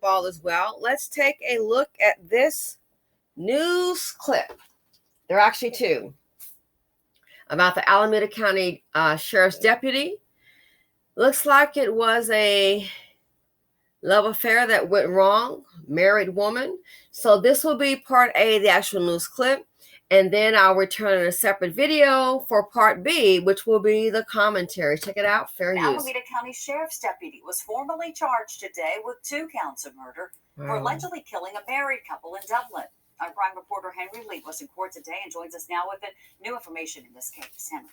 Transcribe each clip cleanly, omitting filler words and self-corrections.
all is well. Let's take a look at this news clip. There are actually two. About the Alameda County Sheriff's deputy. Looks like it was a love affair that went wrong, married woman. So this will be part A, the actual news clip. And then I'll return in a separate video for part B, which will be the commentary. Check it out, fair use. Alameda County Sheriff's deputy was formally charged today with 2 counts of murder for allegedly killing a married couple in Dublin. Our crime reporter Henry Lee was in court today and joins us now with the new information in this case. Henry.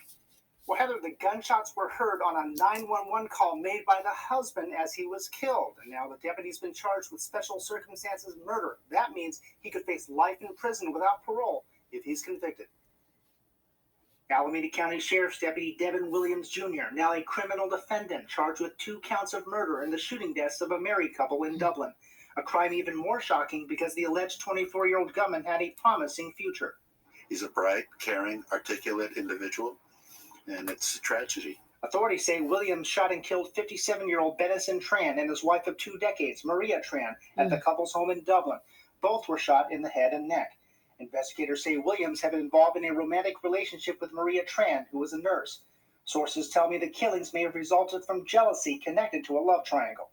Well, Heather, the gunshots were heard on a 911 call made by the husband as he was killed. And now the deputy's been charged with special circumstances murder. That means he could face life in prison without parole if he's convicted. Alameda County Sheriff's Deputy Devin Williams Jr., now a criminal defendant, charged with 2 counts of murder in the shooting deaths of a married couple in Dublin. A crime even more shocking because the alleged 24-year-old gunman had a promising future. He's a bright, caring, articulate individual, and it's a tragedy. Authorities say Williams shot and killed 57-year-old Benison Tran and his wife of 2 decades, Maria Tran, at the couple's home in Dublin. Both were shot in the head and neck. Investigators say Williams had been involved in a romantic relationship with Maria Tran, who was a nurse. Sources tell me the killings may have resulted from jealousy connected to a love triangle.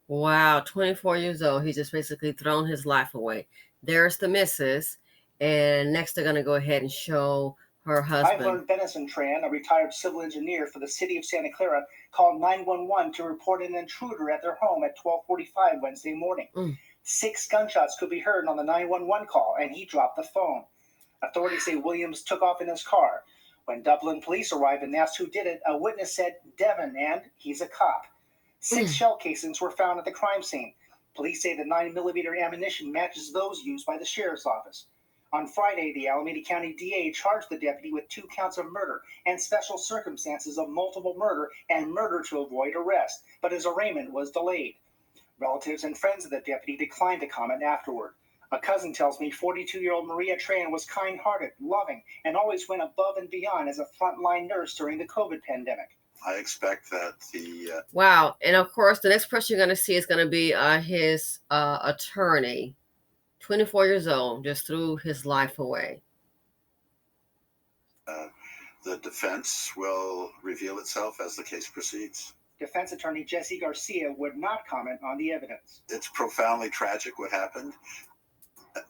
Wow, 24 years old. He's just basically thrown his life away. There's the missus. And next they're going to go ahead and show her husband. I've learned Benison Tran, a retired civil engineer for the city of Santa Clara, called 911 to report an intruder at their home at 12:45 Wednesday morning. 6 gunshots could be heard on the 911 call, and he dropped the phone. Authorities say Williams took off in his car. When Dublin police arrived and asked who did it, a witness said Devin, and he's a cop. 6 shell casings were found at the crime scene. Police say the 9mm ammunition matches those used by the sheriff's office. On Friday, the Alameda County DA charged the deputy with 2 counts of murder and special circumstances of multiple murder and murder to avoid arrest, but his arraignment was delayed. Relatives and friends of the deputy declined to comment afterward. A cousin tells me 42-year-old Maria Tran was kind-hearted, loving, and always went above and beyond as a frontline nurse during the COVID pandemic. I expect that the... Wow. And of course, the next person you're going to see is going to be his attorney. 24 years old, just threw his life away. The defense will reveal itself as the case proceeds. Defense attorney Jesse Garcia would not comment on the evidence. It's profoundly tragic what happened.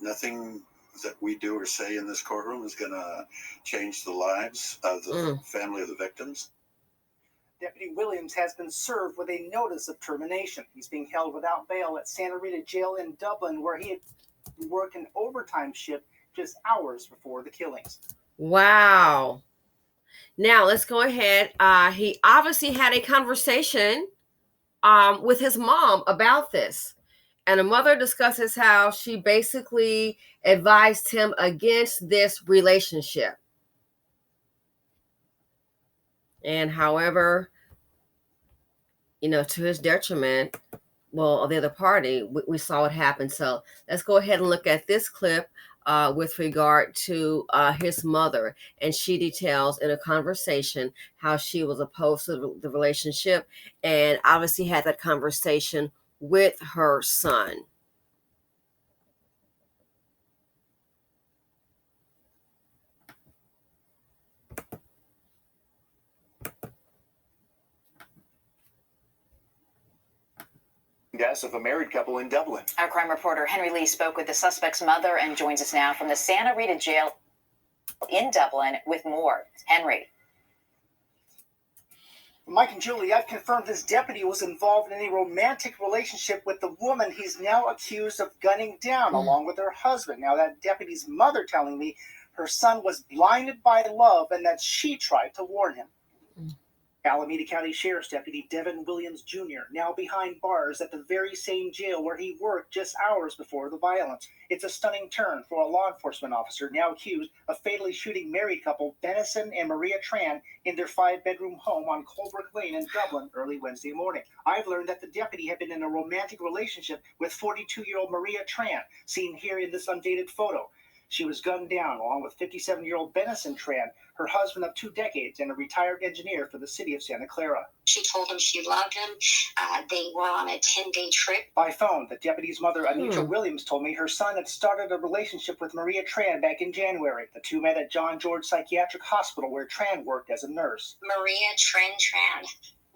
Nothing that we do or say in this courtroom is going to change the lives of the family of the victims. Deputy Williams has been served with a notice of termination. He's being held without bail at Santa Rita Jail in Dublin, where he had worked an overtime shift just hours before the killings. Wow. Now let's go ahead. He obviously had a conversation with his mom about this. And the mother discusses how she basically advised him against this relationship. And however, to his detriment, well, the other party, we saw what happened. So let's go ahead and look at this clip with regard to his mother. And she details in a conversation how she was opposed to the relationship and obviously had that conversation with her son. Deaths of a married couple in Dublin. Our crime reporter Henry Lee spoke with the suspect's mother and joins us now from the Santa Rita Jail in Dublin with more. Henry. Mike and Julie, I've confirmed this deputy was involved in a romantic relationship with the woman he's now accused of gunning down, along with her husband. Now, that deputy's mother telling me her son was blinded by love and that she tried to warn him. Alameda County Sheriff's Deputy Devin Williams Jr., now behind bars at the very same jail where he worked just hours before the violence. It's a stunning turn for a law enforcement officer now accused of fatally shooting married couple Benison and Maria Tran in their 5-bedroom home on Colebrook Lane in Dublin early Wednesday morning. I've learned that the deputy had been in a romantic relationship with 42-year-old Maria Tran, seen here in this undated photo. She was gunned down along with 57-year-old Benison Tran, her husband of 2 decades and a retired engineer for the city of Santa Clara. She told him she loved him. They were on a 10-day trip. By phone, the deputy's mother, Anitra Williams, told me her son had started a relationship with Maria Tran back in January. The two met at John George Psychiatric Hospital, where Tran worked as a nurse. Maria Tran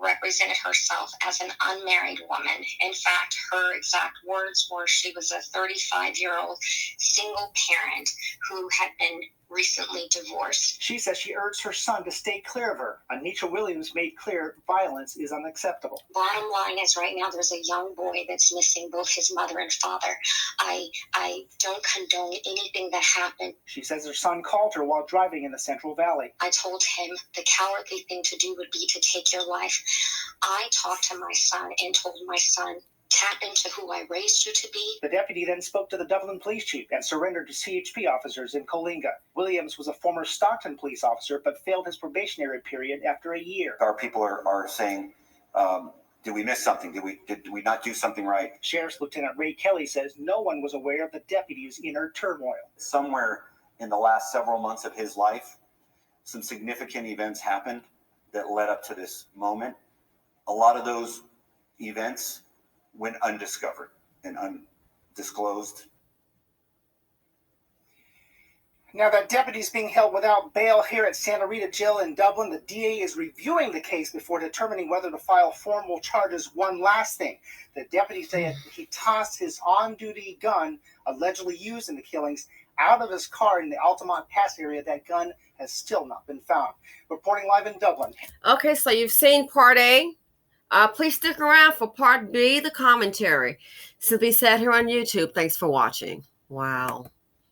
represented herself as an unmarried woman. In fact, her exact words were she was a 35-year-old single parent who had been recently divorced. She says she urged her son to stay clear of her. Anitra Williams made clear violence is unacceptable. Bottom line is right now there's a young boy that's missing both his mother and father. I don't condone anything that happened. She says her son called her while driving in the Central Valley. I told him the cowardly thing to do would be to take your life. I talked to my son and told my son, tap into who I raised you to be. The deputy then spoke to the Dublin police chief and surrendered to CHP officers in Coalinga. Williams was a former Stockton police officer but failed his probationary period after a year. Our people are saying, did we miss something? Did we not do something right? Sheriff's Lieutenant Ray Kelly says no one was aware of the deputy's inner turmoil. Somewhere in the last several months of his life, some significant events happened that led up to this moment. A lot of those events went undiscovered and undisclosed. Now that deputy is being held without bail here at Santa Rita Jail in Dublin. The DA is reviewing the case before determining whether to file formal charges. One last thing. The deputy said he tossed his on-duty gun, allegedly used in the killings, out of his car in the Altamont Pass area. That gun has still not been found. Reporting live in Dublin. Okay, so you've seen Part A. Please stick around for Part B, the commentary. Simply said here on YouTube. Thanks for watching. Wow.